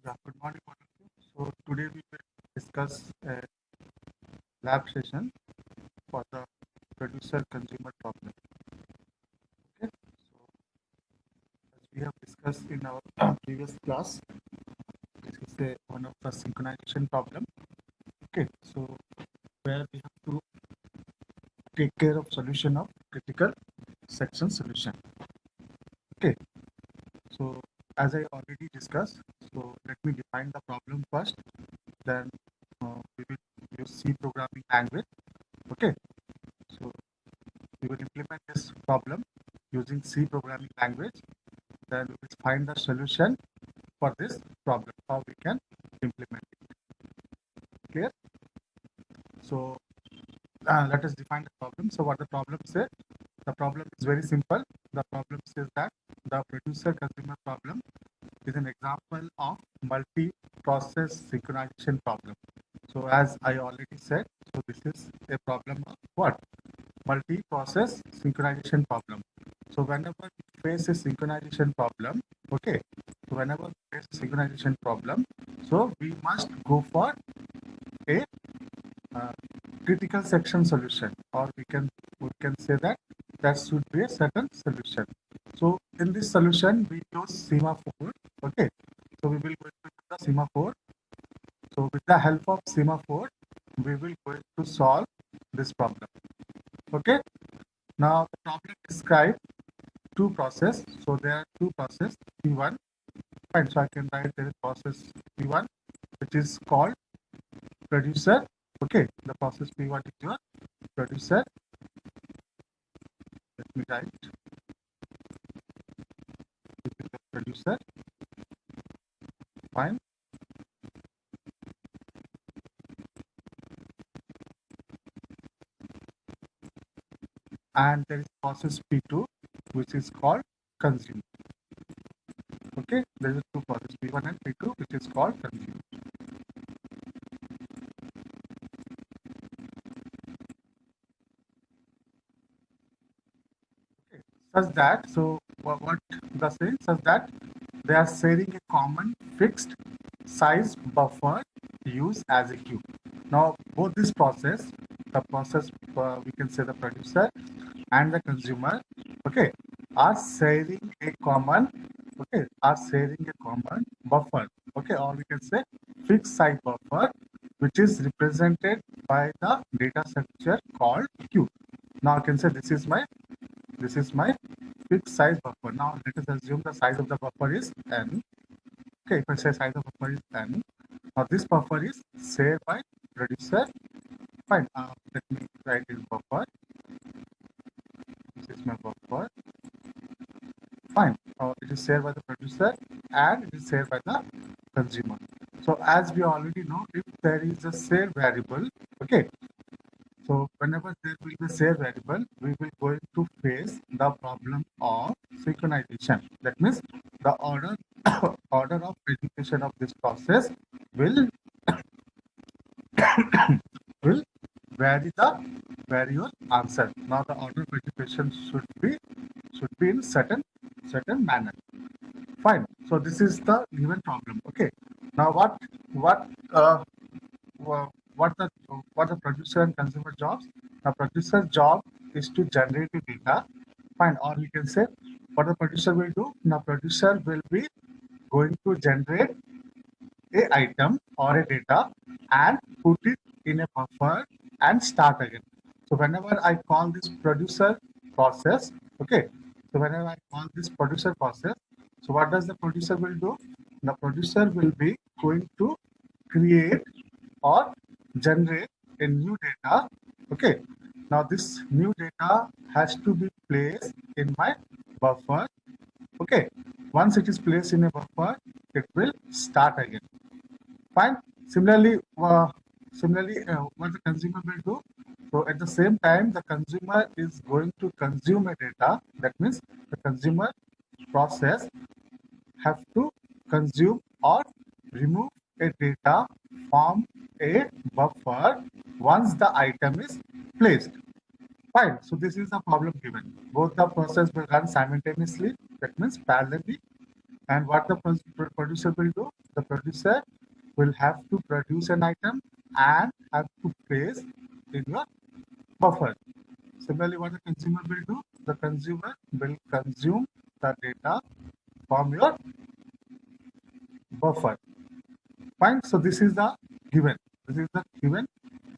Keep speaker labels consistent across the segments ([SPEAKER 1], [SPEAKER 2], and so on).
[SPEAKER 1] Yeah, good morning, all of you. So today we will discuss a lab session for the producer-consumer problem. Okay, so as we have discussed in our previous class, this is one of the synchronization problem. Okay, so where we have to take care of solution of critical section solution. Okay, so as I already discussed, so let me define the problem first. Then we will use C programming language. Okay, so we will implement this problem using C programming language. Then we will find the solution for this problem, how we can implement it. Clear? So let us define the problem. So what the problem says? The problem is very simple. The problem says that the producer-consumer problem is an example of multi-process synchronization problem. So as I already said, so this is a problem of what? Multi-process synchronization problem. So whenever we face a synchronization problem, okay, so whenever we face a synchronization problem, so we must go for a critical section solution, or we can say that that should be a certain solution. So in this solution, we use semaphore. Okay, so we will go into the semaphore. So with the help of semaphore, we will going to solve this problem. Okay. Now the problem describes two process. So there are two process P1. Fine. So I can write there is process P1, which is called producer. Okay. The process P1 is your producer. Let me write. This is the producer. Fine. And there is process P2, which is called consumer. Okay. There is two process P1 and P2, which is called consumer. Such that, so what the saying, such that they are sharing a common fixed size buffer to use as a queue. Now both this process, the process we can say the producer and the consumer, okay, are sharing a common, okay, are sharing a common buffer, okay, or we can say fixed size buffer, which is represented by the data structure called queue. Now I can say this is my fixed size buffer. Now let us assume the size of the buffer is n. Okay, if I say size of buffer is n, now this buffer is shared by producer. Fine. Let me write this buffer. This is my buffer. Fine. It is shared by the producer and it is shared by the consumer. So as we already know, if there is a shared variable, okay, so whenever there will be a share variable, we will going to face the problem of synchronization. That means the order order of execution of this process will will vary your answer. Now the order of execution should be in certain manner. Fine. So this is the given problem. Okay. Now what what the producer and consumer jobs? The producer job is to generate the data. Fine. Or we can say what the producer will do. The producer will be going to generate a item or a data and put it in a buffer and start again. So whenever I call this producer process, okay. So whenever I call this producer process, so what does the producer will do? The producer will be going to create or generate a new data. Okay. Now this new data has to be placed in my buffer. Okay. Once it is placed in a buffer, it will start again. Fine. Similarly, what the consumer will do. So at the same time, the consumer is going to consume a data. That means the consumer process have to consume or remove a data from a buffer once the item is placed. Fine. So this is a problem given. Both the process will run simultaneously. That means parallelly. And what the producer will do? The producer will have to produce an item and have to place in your buffer. Similarly, what the consumer will do? The consumer will consume the data from your buffer. Fine. So this is the given. This is the given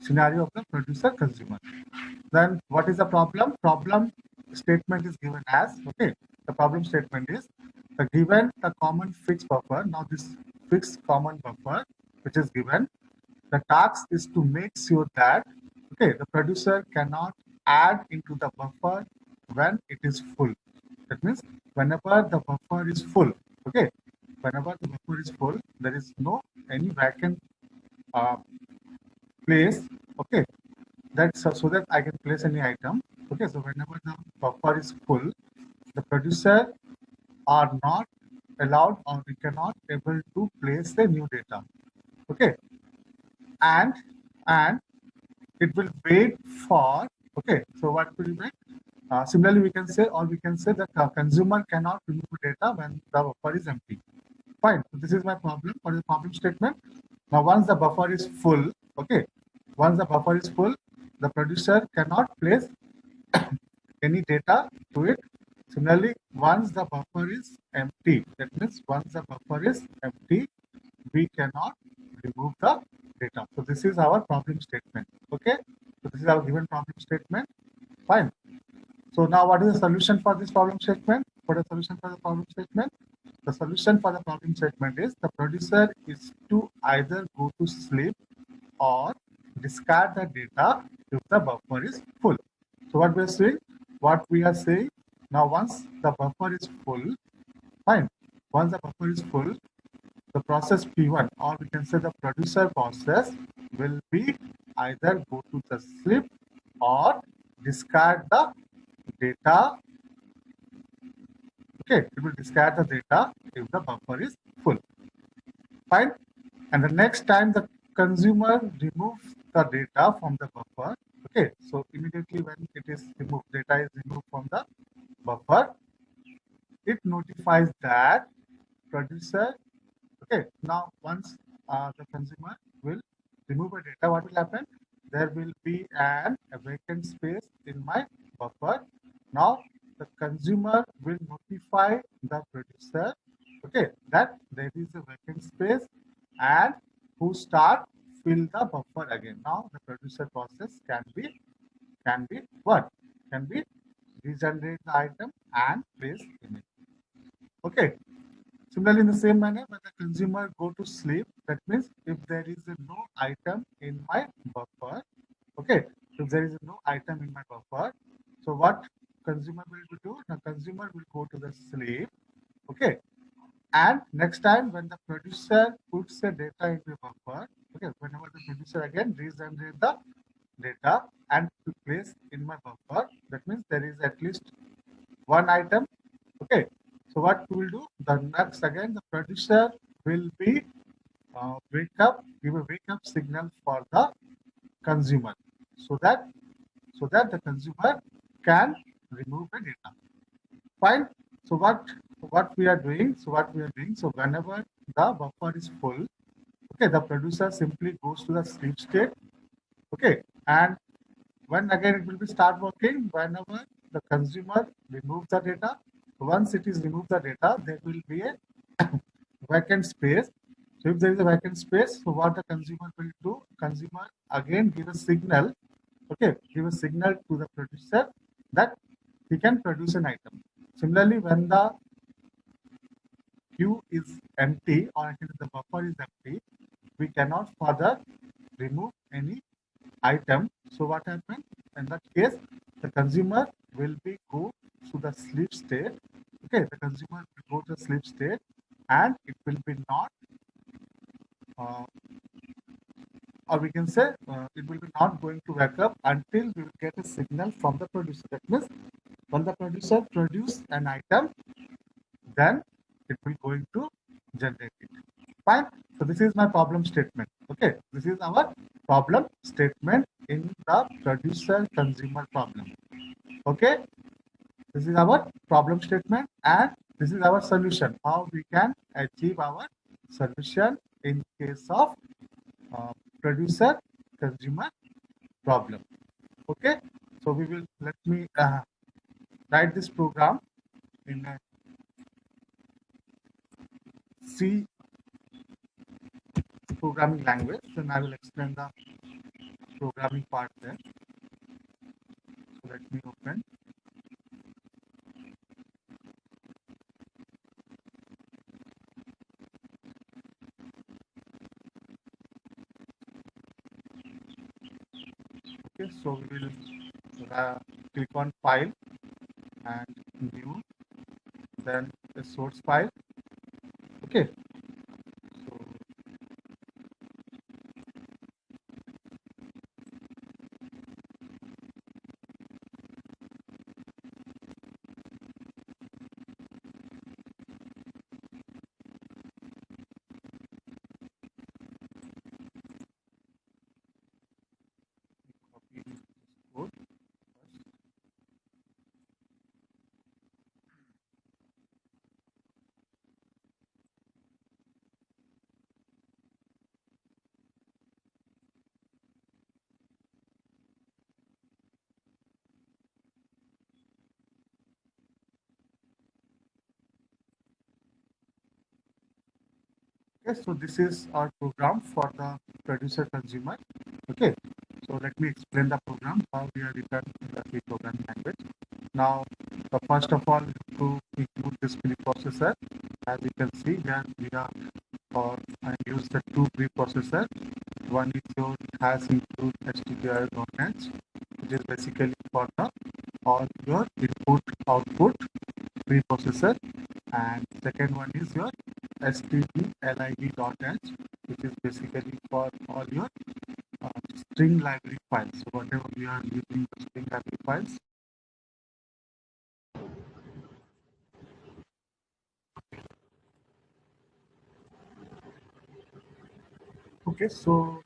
[SPEAKER 1] scenario of the producer consumer. Then what is the problem? Problem statement is given as, okay, the problem statement is the given the common fixed buffer. Now this fixed common buffer which is given, the task is to make sure that, okay, the producer cannot add into the buffer when it is full. That means whenever the buffer is full, okay, whenever the buffer is full, there is no any vacant uh, place, okay, that's so that I can place any item. Okay, so whenever the buffer is full, the producer are not allowed or we cannot able to place the new data. Okay, and it will wait for, okay, so what will wait? Similarly, we can say, or we can say that the consumer cannot remove data when the buffer is empty. Fine. So this is my problem for the problem statement. Now, once the buffer is full, okay, once the buffer is full, the producer cannot place any data to it. Similarly, once the buffer is empty, that means once the buffer is empty, we cannot remove the data. So this is our problem statement. Okay. So this is our given problem statement. Fine. So now what is the solution for this problem statement? What is the solution for the problem statement? The solution for the problem statement is the producer is to either go to sleep or discard the data if the buffer is full. So what we are saying? What we are saying now, once the buffer is full, fine. Once the buffer is full, the process P1, or we can say the producer process, will be either go to the sleep or discard the data. Okay, it will discard the data if the buffer is full. Fine. And the next time the consumer removes the data from the buffer, okay, so immediately when it is removed, data is removed from the buffer, it notifies that producer, okay, now once the consumer will remove a data, what will happen? There will be a vacant space in my buffer. Now the consumer will notify the producer, okay, that there is a vacant space and who start fill the buffer again. Now the producer process can be what? Can be regenerate the item and place in it. Okay. Similarly, in the same manner, when the consumer go to sleep, that means if there is no item in my buffer, okay, if there is no item in my buffer, so what consumer will do? The consumer will go to the sleep, okay, and next time when the producer puts the data into the buffer, okay, whenever the producer again regenerate the data and to place in my buffer, that means there is at least one item, okay. So what we will do? The next again the producer will be give a wake up signal for the consumer, so that the consumer can remove the data. Fine. So what we are doing? So whenever the buffer is full, okay, the producer simply goes to the sleep state, okay, and when again it will be start working whenever the consumer removes the data. Once it is removed the data, there will be a vacant space. So if there is a vacant space, so what the consumer will do? Consumer again give a signal, okay, give a signal to the producer that he can produce an item. Similarly, when the queue is empty or the buffer is empty, we cannot further remove any item. So what happens in that case? The consumer will be go to the sleep state. Okay, the consumer will go to the sleep state, and it will be not, or we can say it will be not going to wake up until we will get a signal from the producer. That means when the producer produce an item, then it will going to generate it. Fine. So this is my problem statement. Okay, this is our problem statement in the producer consumer problem. Okay, this is our problem statement, and this is our solution. How we can achieve our solution in case of producer consumer problem. Okay, so we will let me write this program in a C programming language. Then I will explain the programming part there. So let me open. Okay, so we will click on file and new, then the source file. Okay, so copy this code first. Okay, so this is our program for the producer consumer. Okay, so let me explain the program, how we are written in the C programming language. Now, first of all, to include this preprocessor, as you can see here, we are I use the two preprocessor. One is your has include HTTP.h, which is basically for the all your input output preprocessor, and second one is your stdlib.h, which is basically for all your string library files. So whatever we are using the string library files. Okay, so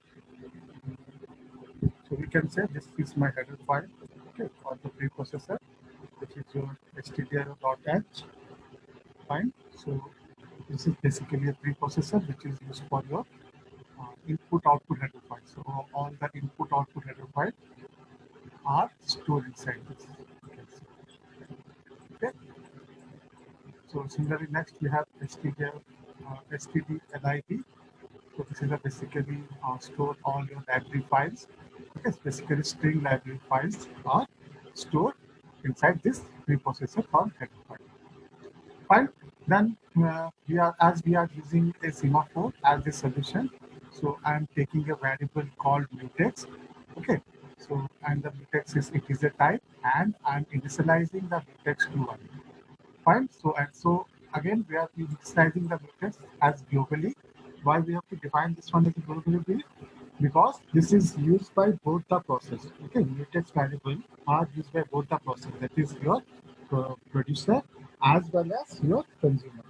[SPEAKER 1] we can say this is my header file. Okay, for the preprocessor, which is your stdlib.h. Fine. So this is basically a preprocessor which is used for your input output header file. So all the input output header file are stored inside this. Okay. So similarly, next we have stdlib. So this is a basically store all your library files. Okay, it's basically string library files are stored inside this preprocessor called header file. Fine. Then we are using a semaphore as a solution. So I'm taking a variable called mutex. Okay. So and the mutex is it is a type, and I'm initializing the mutex to one. Fine. So again we are initializing the mutex as globally. Why we have to define this one as globally? Because this is used by both the process. Okay, mutex variable are used by both the process. That is your producer as well as your consumer.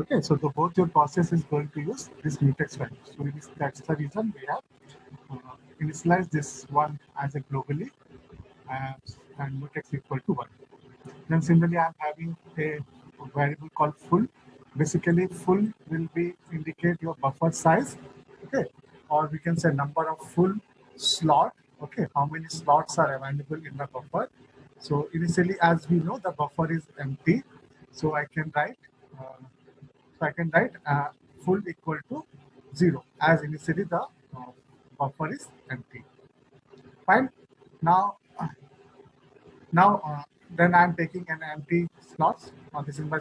[SPEAKER 1] Okay, so both your process is going to use this mutex value. So that's the reason we have initialized this one as a globally and mutex equal to 1. Then similarly, I'm having a variable called full. Basically, full will be indicate your buffer size, okay, or we can say number of full slot, okay, how many slots are available in the buffer. So initially, as we know, the buffer is empty, so I can write, full equal to 0, as initially the buffer is empty. Fine. Now, then I'm taking an empty slots. This is my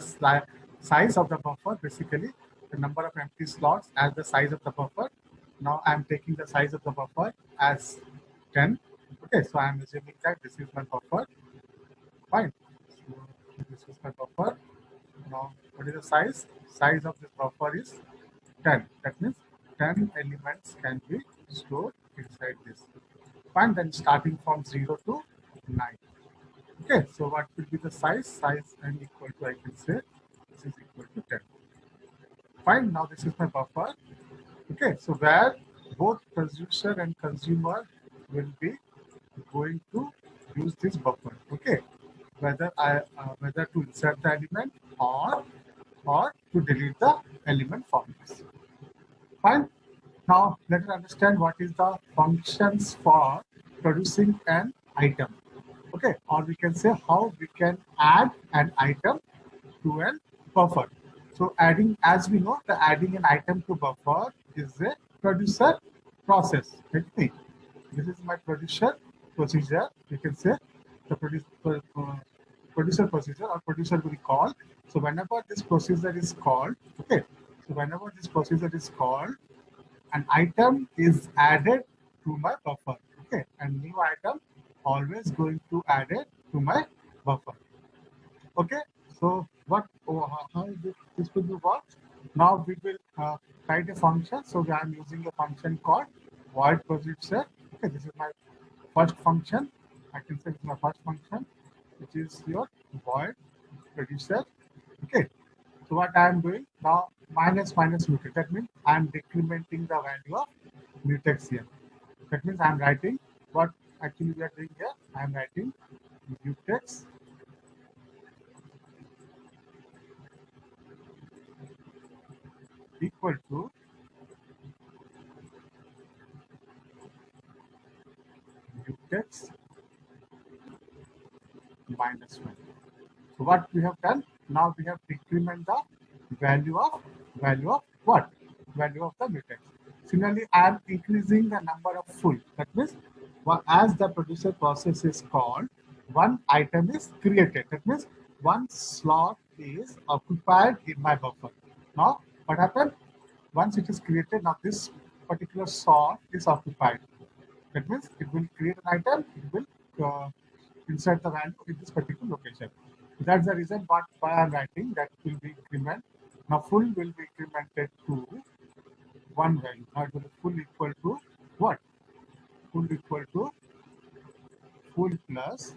[SPEAKER 1] size of the buffer, basically the number of empty slots as the size of the buffer. Now I'm taking the size of the buffer as 10. Okay, so I'm assuming that this is my buffer. Fine. So this is my buffer. Now, what is the size? Size of this buffer is 10. That means 10 elements can be stored inside this. Fine. Then starting from 0 to 9. Okay, so what will be the size? Size n equal to, I can say, this is equal to 10. Fine, now this is my buffer. Okay, so where both producer and consumer will be going to use this buffer. Okay, whether to insert the element or to delete the element formats. Fine. Now let us understand what is the functions for producing an item. Okay, or we can say how we can add an item to an buffer. So adding, as we know, the adding an item to buffer is a producer process. Okay. This is my producer procedure. You can say the producer procedure or producer will call. So whenever this procedure is called, okay. So whenever this procedure is called, an item is added to my buffer. Okay, and new item always going to add it to my buffer. Okay, so what how this will be worked? Now we will write a function. So I am using a function called void producer. Okay, this is my first function. I can say it's my first function, which is your void producer. Okay, so what I am doing now, minus minus mutex. That means I am decrementing the value of mutex here. That means I am writing what actually we are doing here. I am writing mutex equal to mutex minus 1. So what we have done, now we have decrement the value of what? Value of the mutex. Similarly, I am increasing the number of full. That means as the producer process is called, one item is created. That means one slot is occupied in my buffer. Now, what happened? Once it is created, now this particular slot is occupied. That means it will create an item, it will insert the value in this particular location. That's the reason why I'm writing that will be increment. Now full will be incremented to one value. Now it will be full equal to what? Full equal to full plus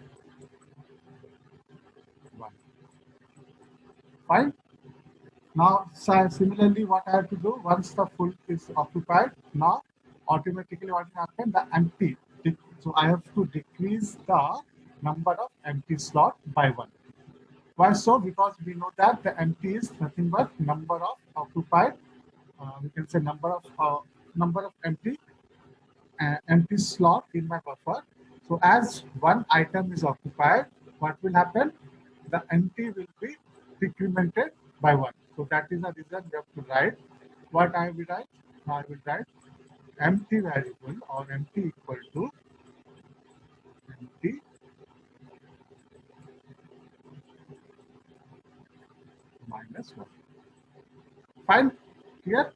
[SPEAKER 1] 1. Fine. Now similarly what I have to do, once the full is occupied, now automatically what will happen? The empty. So I have to decrease the number of empty slot by 1. Why so? Because we know that the empty is nothing but number of occupied. We can say number of empty slot in my buffer. So as one item is occupied, what will happen? The empty will be decremented by 1. So that is the reason we have to write. What I will write? I will write empty variable or empty equal to empty minus 1. Fine. Clear?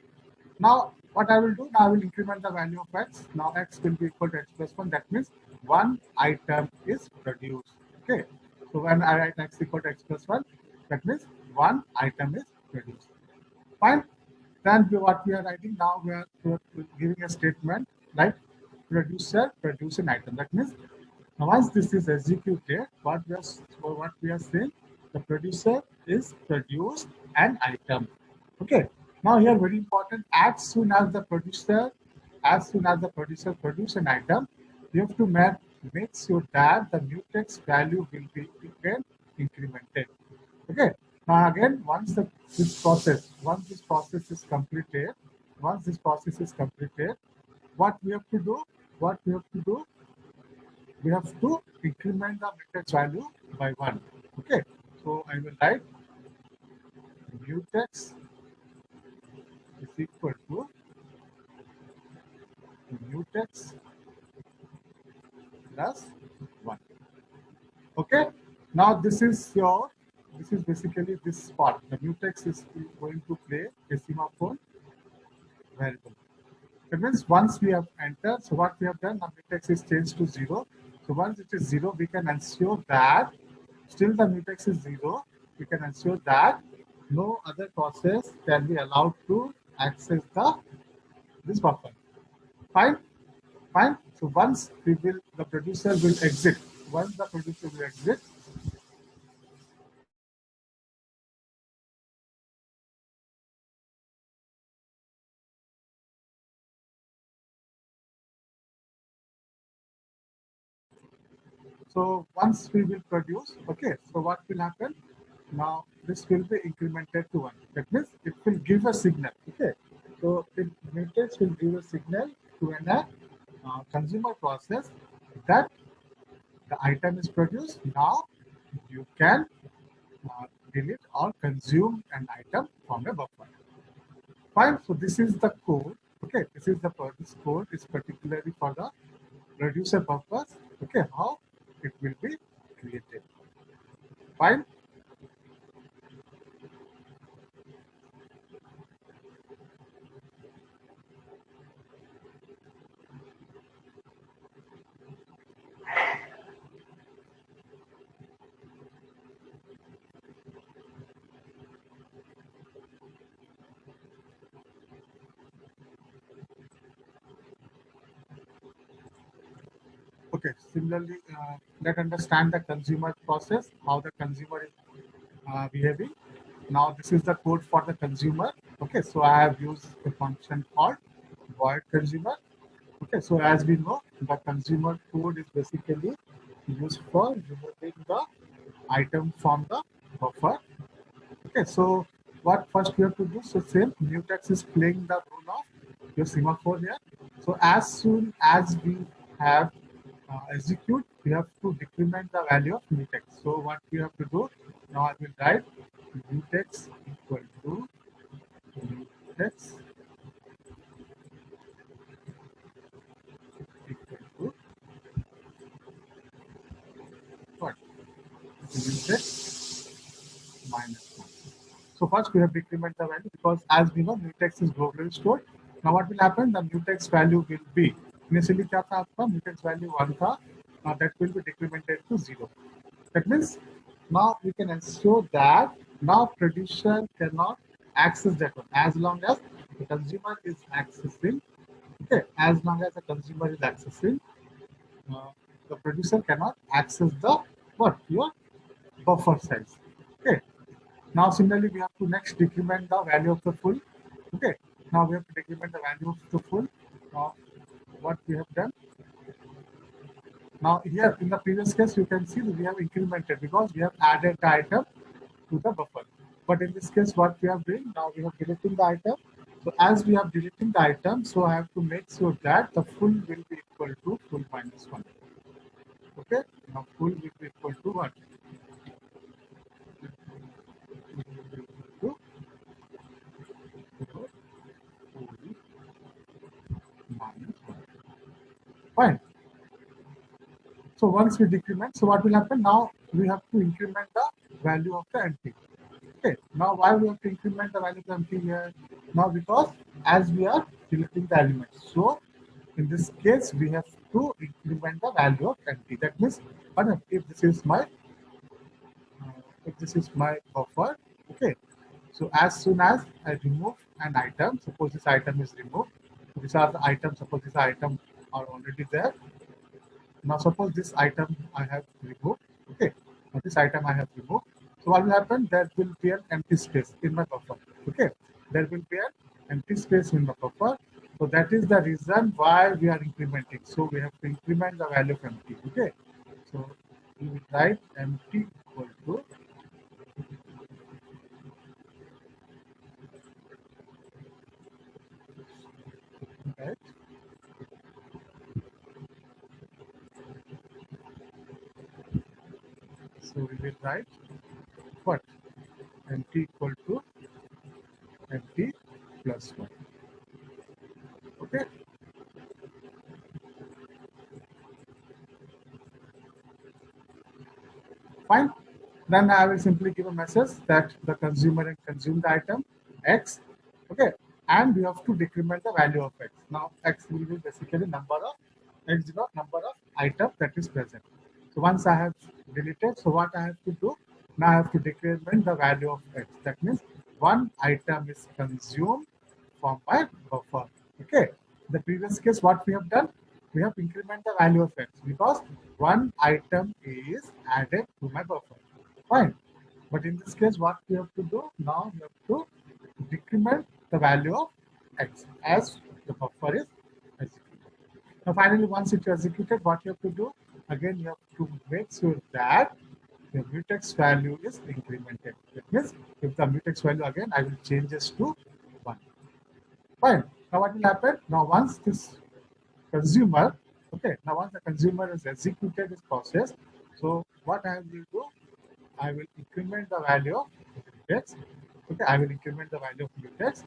[SPEAKER 1] Now, what I will do, now I will increment the value of x. Now, x will be equal to x plus 1. That means one item is produced. Okay. So, when I write x equal to x plus 1, that means one item is produced. Fine. Then what we are writing now, we are giving a statement like produce an item. That means now once this is executed, what we are saying, the producer is produced an item. Okay. Now here very important, as soon as the producer produce an item, you have to make sure that the mutex value will be again incremented. Okay. Now again, once this process is completed, what we have to do? What we have to do? We have to increment the mutex value by 1. Okay. So I will write mutex is equal to mutex plus 1. Okay. Now this is basically this part. The mutex is going to play a semaphore variable. That means once we have entered, so what we have done, the mutex is changed to 0. So once it is 0, we can ensure that still the mutex is 0. We can ensure that no other process can be allowed to access this buffer. Fine. Fine. So once the producer will exit. Once the producer will exit, so once we will produce, okay. So what will happen? Now this will be incremented to 1. That means it will give a signal. Okay. So Mutex will give a signal to an consumer process that the item is produced. Now you can delete or consume an item from a buffer. Fine. So this is the code. Okay. This code is particularly for the reducer purpose. Okay. How it will be created. Fine. Okay, similarly, let's understand the consumer process, how the consumer is behaving. Now, this is the code for the consumer. Okay, so I have used a function called void consumer. Okay, so as we know, the consumer code is basically used for removing the item from the buffer. Okay, so what first we have to do? So same Mutex is playing the role of your semaphore here. So as soon as we have execute, we have to decrement the value of Mutex. So what we have to do? Now I will write Mutex equal to Mutex equal to what? Mutex minus 1. So first we have decrement the value because as we know mutex is globally stored. Now what will happen? The mutex value will be initially क्या था आपका mutex value 1 था. Now that will be decremented to 0. That means now we can ensure that now producer cannot access that one as long as the consumer is accessing. Okay, as long as the consumer is accessing, uh, the producer cannot access the what your buffer size. Okay. Now, similarly, we have to next decrement the value of the full. Okay. Now we have to decrement the value of the full. Now, what we have done. Now, here in the previous case, you can see that we have incremented because we have added the item to the buffer. But in this case, what we are doing now, we have deleting the item. So as we have deleting the item, so I have to make sure that the full will be equal to full minus 1. Okay. Now full will be equal to what? To full minus 1. Fine. So once we decrement, so what will happen? Now we have to increment the value of the empty. Okay. Now why we have to increment the value of the empty here? Now because as we are deleting the element. So in this case we have to increment the value of empty. That means if this is my buffer. Okay. So as soon as I remove an item, suppose this item is removed. These are the items. Suppose this item are already there. Now suppose this item I have removed. Okay. Now this item I have removed. So what will happen? There will be an empty space in my buffer. Okay. There will be an empty space in the buffer. So that is the reason why we are incrementing. So we have to increment the value of empty. Okay. So we will write empty equal to right. So we will write what? Empty equal to empty plus 1. Okay. Fine. Then I will simply give a message that the consumer and consumed item X. Okay. And we have to decrement the value of X. Now X will be basically number of X0 number of items that is present. So once I have deleted, so what I have to do? Now I have to decrement the value of X. That means one item is consumed from my buffer. Okay. The previous case, what we have done? We have increment the value of X because one item is added to my buffer. Fine. But in this case, what we have to do? Now we have to decrement the value of X as the buffer is executed. Now finally, once it is executed, what you have to do? Again, you have to make sure that the mutex value is incremented. That means if the mutex value again, I will change this to 1. Fine. Now what will happen? Now once this consumer, okay, now once the consumer has executed this process, so what I will do, I will increment the value of mutex. Okay, I will increment the value of mutex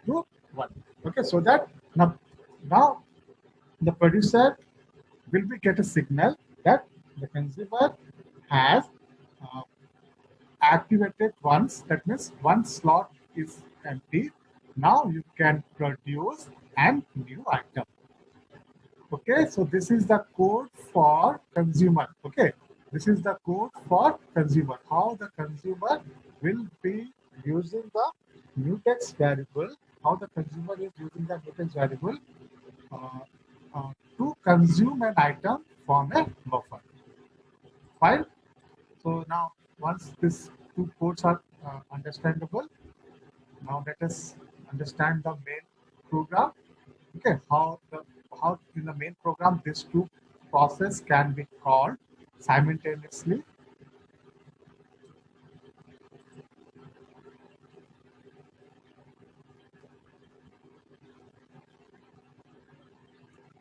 [SPEAKER 1] to 1. Okay, so that now the producer will be get a signal that the consumer has uh, activated once. That means one slot is empty. Now you can produce a new item. Okay, so this is the code for consumer. Okay, this is the code for consumer. How the consumer will be using the mutex variable, how the consumer is using the mutex variable uh, to consume an item from a buffer. Fine. So now once these two codes are understandable, now let us understand the main program. Okay, how in the main program these two process can be called simultaneously.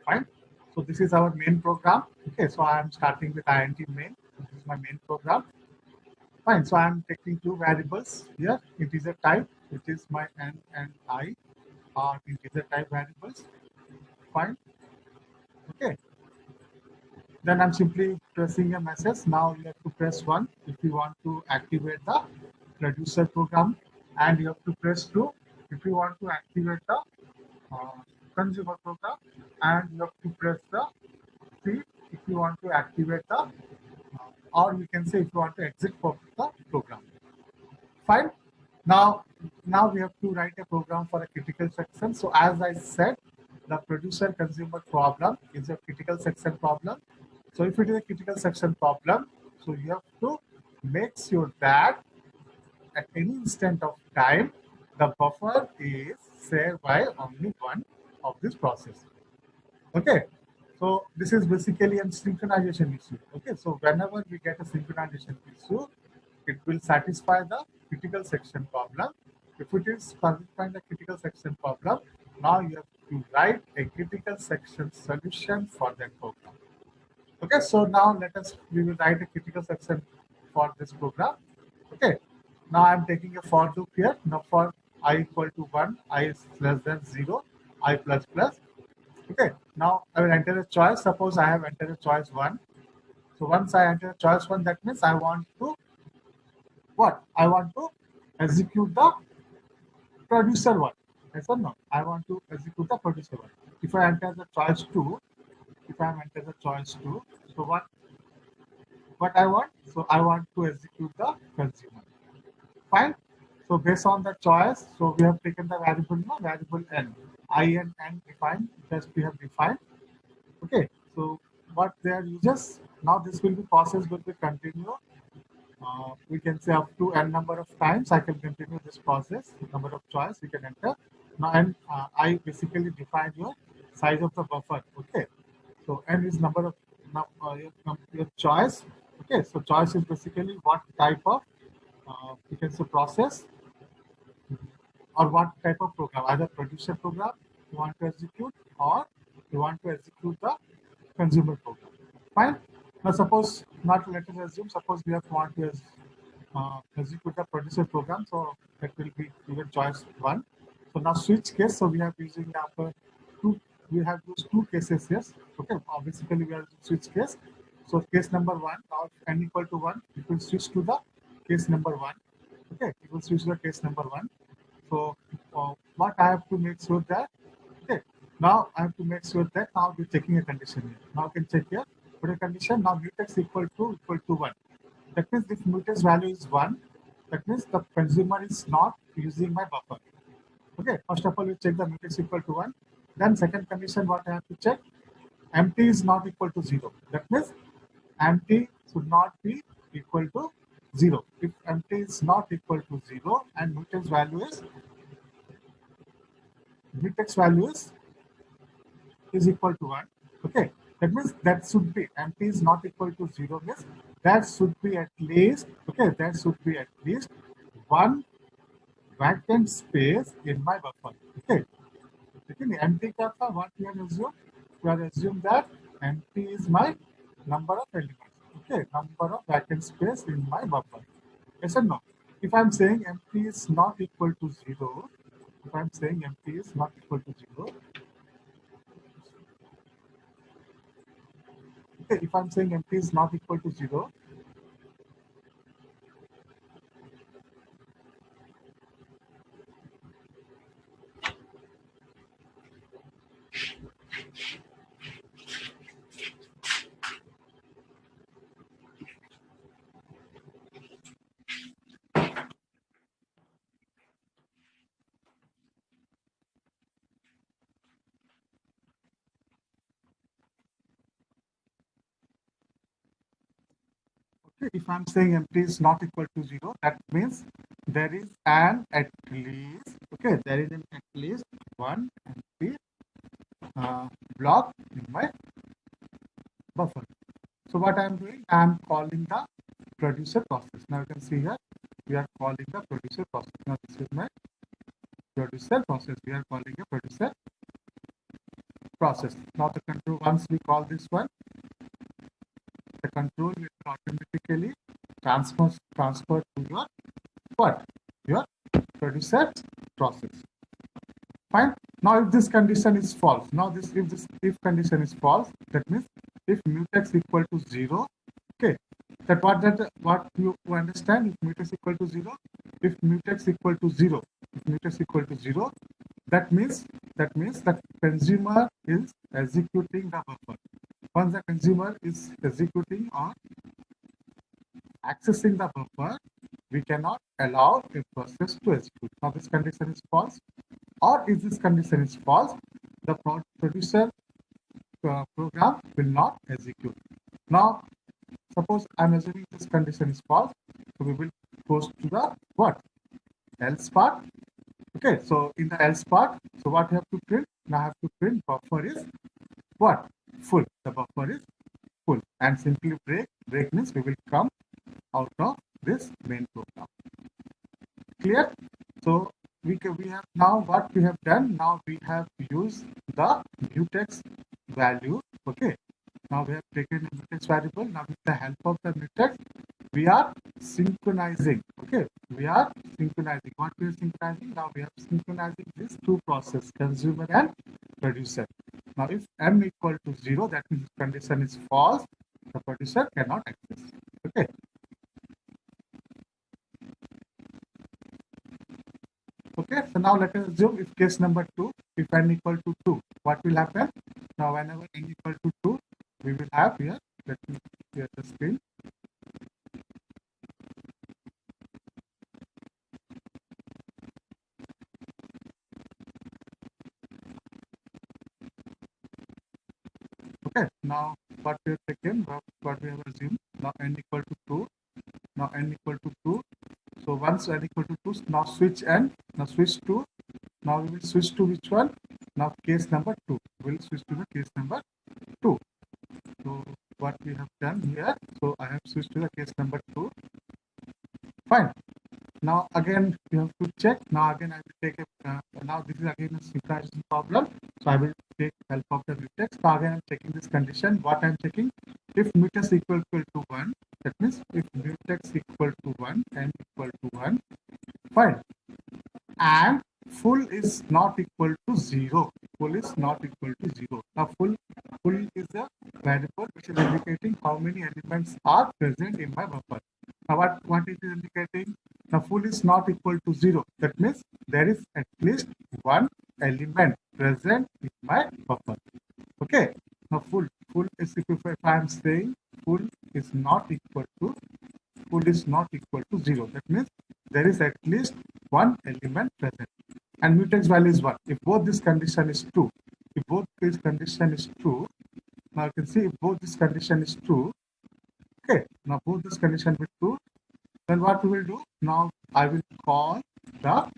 [SPEAKER 1] Fine. So this is our main program. Okay, so I am starting with int main. This is my main program. Fine. So I am taking two variables here. Integer type, which is my n and I, are integer type variables. Fine. Okay. Then I'm simply pressing a message. Now you have to press 1 if you want to activate the producer program, and you have to press 2 if you want to activate the uh, consumer program, and you have to press the 3 if you want to activate the, or you can say if you want to exit from the program. Fine. Now, now we have to write a program for a critical section. So as I said, the producer consumer problem is a critical section problem. So if it is a critical section problem, so you have to make sure that at any instant of time, the buffer is shared by only one of this process. Okay. So this is basically a synchronization issue. Okay. So whenever we get a synchronization issue, it will satisfy the critical section problem. If it is satisfying the critical section problem, now you have to write a critical section solution for that program. Okay, so now we will write a critical section for this program. Okay, now I'm taking a for loop here. Now for I equal to 1, I is less than 0, I plus plus. Okay, now I will enter a choice. Suppose I have entered a choice 1. So once I enter a choice 1, that means I want to what? I want to execute the producer 1. Yes or no? I want to execute the producer 1. If I enter the choice 2, if I enter the choice 2, so what I want? So I want to execute the consumer. Fine. So based on the choice, so we have taken the variable, no, variable n. I and n defined, just we have defined. Okay. So what they are uses, now this will be process will be continue. We can say up to n number of times I can continue this process, number of choice we can enter. Now and I basically define your size of the buffer. Okay. So n is number of your choice. Okay. So choice is basically what type of you can say process or what type of program, either producer program you want to execute or you want to execute the consumer program. Fine. Now suppose not let us assume suppose we have want to execute the producer program, so that will be given choice 1. So now switch case. So we have using after two. We have used two cases here. Okay. Basically we are switch case. So case number 1. Now if n equal to 1, it will switch to the case number 1. Okay. It will switch to the case number 1. So what I have to make sure that, okay, now I have to make sure that now we're checking a condition here. Now I can check here, put a condition, now mutex equal to 1. That means if mutex value is 1, that means the consumer is not using my buffer. Okay, first of all, we check the mutex equal to 1. Then second condition, what I have to check, empty is not equal to 0. That means empty should not be equal to 0. If empty is not equal to 0 and mutex value is equal to 1. Okay, that means that should be empty is not equal to 0 means that should be at least, okay, that should be at least one vacant space in my buffer. Okay. लेकिन empty क्या था? What we have assumed? We have assumed that empty is my number of elements. Okay, number of vacant space in my buffer. Yes or no? If I'm saying empty is not equal to zero, if I'm saying empty is not equal to zero, okay, if I'm saying empty is not equal to zero, okay, if I'm saying empty is not equal to zero, that means there is an at least, okay, there is an at least one empty block in my buffer. So what I'm doing, I'm calling the producer process. Now you can see here, we are calling the producer process. Now this is my producer process. We are calling a producer process. Now the control, once we call this one, the control will automatically transfer to your what? Your producer process. Fine. Now if this condition is false, now if condition is false, that means if mutex equal to zero, okay, what you understand, if mutex equal to zero, if mutex equal to zero, if mutex equal to zero, that means that consumer is executing the buffer. Once the consumer is executing or accessing the buffer, we cannot allow a process to execute. Now this condition is false, or if this condition is false, the producer program will not execute. Now, suppose I'm assuming this condition is false, so we will go to the what? Else part. Okay, so in the else part, so what you have to print? Now I have to print buffer is what? Full. The buffer is full. And simply break. Break means we will come out of this main program. Clear? So we have now what we have done. Now we have used the mutex value. Okay. Now we have taken a mutex variable. Now with the help of the mutex, we are synchronizing. Okay. We are synchronizing. What we are synchronizing? Now we are synchronizing these two processes, consumer and producer. Now if m equal to 0, that means condition is false. The producer cannot access. Okay. Okay, so now let us assume if case number 2, if n equal to 2, what will happen? Now whenever n equal to 2, we will have here, let me clear the screen. Okay, now what we have taken, what we have assumed, now n equal to 2, now n equal to 2. So once n equal to 2, now switch n, now switch to, now we will switch to which one? Now case number 2, we will switch to the case number 2. So what we have done here, so I have switched to the case number 2. Fine. Now again you have to check. Now again I will take a now this is again a synchronization problem. So I will take help of the mutex. Now again I'm checking this condition. What I'm checking, if mutex equal to 1, that means if mutex equal to 1 and equal to 1, fine. And full is not equal to 0. Full is not equal to 0. Now full is a variable which is indicating how many elements are present in my buffer. Now what it is indicating? Now full is not equal to 0. That means there is at least one element present in my buffer. Okay. Now full is if I am saying full is not equal to 0. That means there is at least one element present. And mutex value is what? If both this condition is true, if both this condition is true, now you can see if both this condition is true, okay, now both this condition is true, then what we will do? Now I will call the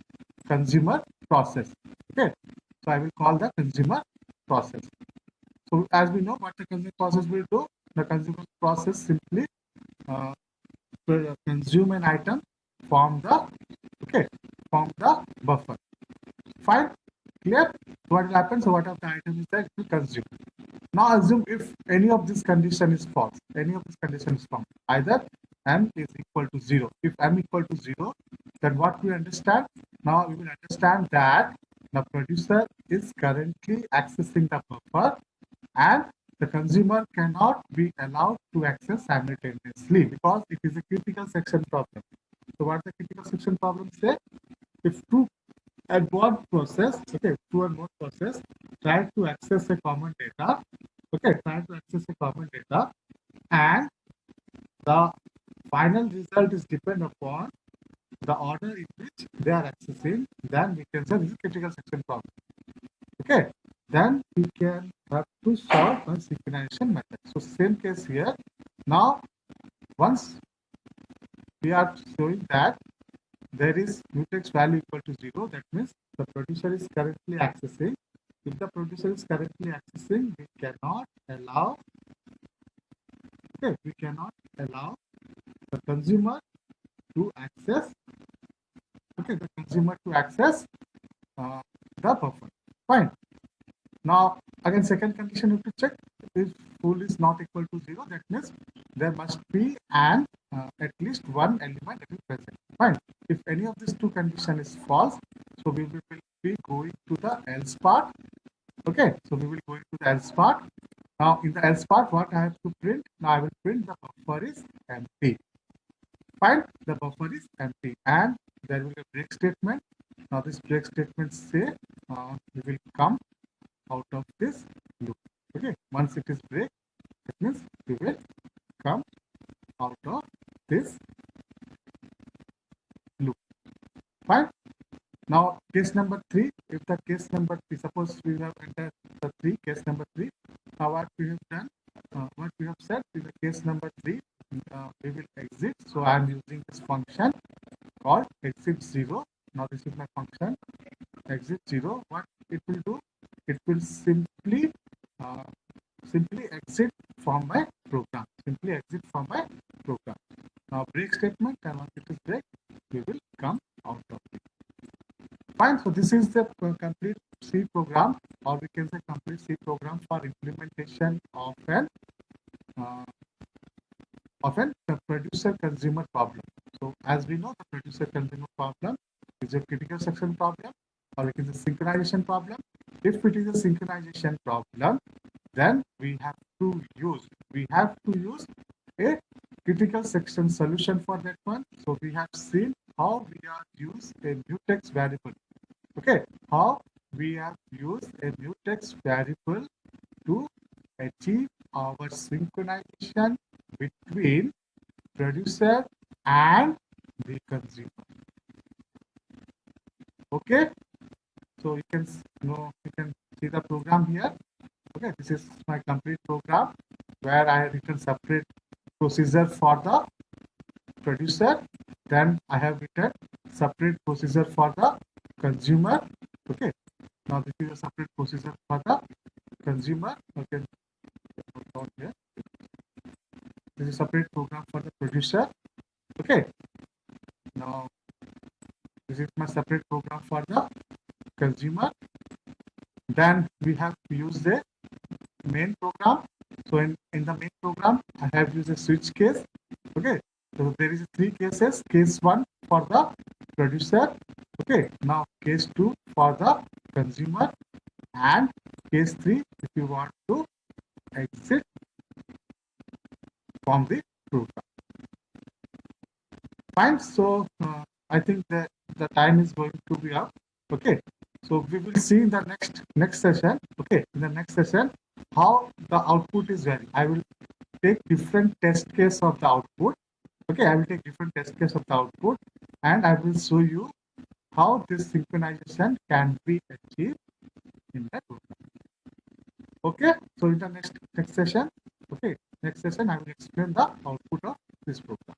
[SPEAKER 1] consumer process. Okay, so I will call the consumer process. So as we know what the consumer process will do, the consumer process simply uh, consume an item from the from the buffer. Fine, clear. What will happen? So what of the item is that it will consume. Now assume if any of this condition is false, any of this condition is false, either m is equal to 0. If m equal to 0, then what we understand? Now we will understand that the producer is currently accessing the buffer and the consumer cannot be allowed to access simultaneously because it is a critical section problem. So what the critical section problem say? If two and one process, two and more process try to access a common data, try to access a common data, and the final result is depend upon the order in which they are accessing, then we can say this is critical section problem. Okay, then we can have to solve a synchronization method. So same case here. Now, once we are showing that there is mutex value equal to 0, that means the producer is currently accessing. If the producer is currently accessing, we cannot allow the consumer to access uh, the buffer. Fine. Now again, second condition you have to check, if full is not equal to 0, that means there must be an at least one element that is present. Fine. If any of these two condition is false, so we will be going to the else part. Okay, so we will go into the else part. Now in the else part, what I have to print? Now I will print the buffer is empty. Fine, the buffer is empty, and there will be a break statement. Now this break statement say we will come out of this loop. Okay, once it is break, that means we will come out of this loop. Fine. Now case number 3, if the case number 3, suppose we have entered the case number 3. Now what we have done, what we have said in the case number 3, we will exit. So I am using this function called exit 0. Now this is my function exit 0. What it will do? It will simply exit from my program. Simply exit from my program. Now break statement, and once it is break, we will come out of it. Fine. So this is the complete C program, or we can say complete C program for implementation of an producer consumer problem. So as we know, the producer consumer problem is a critical section problem, or it is a synchronization problem. If it is a synchronization problem, then we have to use a critical section solution for that one. So we have seen how we are used a mutex variable. Okay, how we have used a mutex variable to achieve our synchronization between producer and the consumer. Okay, so you can see the program here. Okay, this is my complete program where I have written separate procedure for the producer. Then I have written separate procedure for the consumer. Okay, now this is a separate procedure for the consumer. Okay, here. This is a separate program for the producer. Okay, now this is my separate program for the consumer. Then we have to use the main program. So in the main program, I have used a switch case. Okay, so there is 3 cases. Case 1 for the producer. Okay, now case 2 for the consumer, and case 3 if you want to exit from the program. Fine. So I think that the time is going to be up. Okay, so we will see in the next session. Okay, in the next session, how the output is varying. I will take different test case of the output. Okay, I will take different test case of the output, and I will show you how this synchronization can be achieved in the program. Okay, so in the next session, I will explain the output of this program.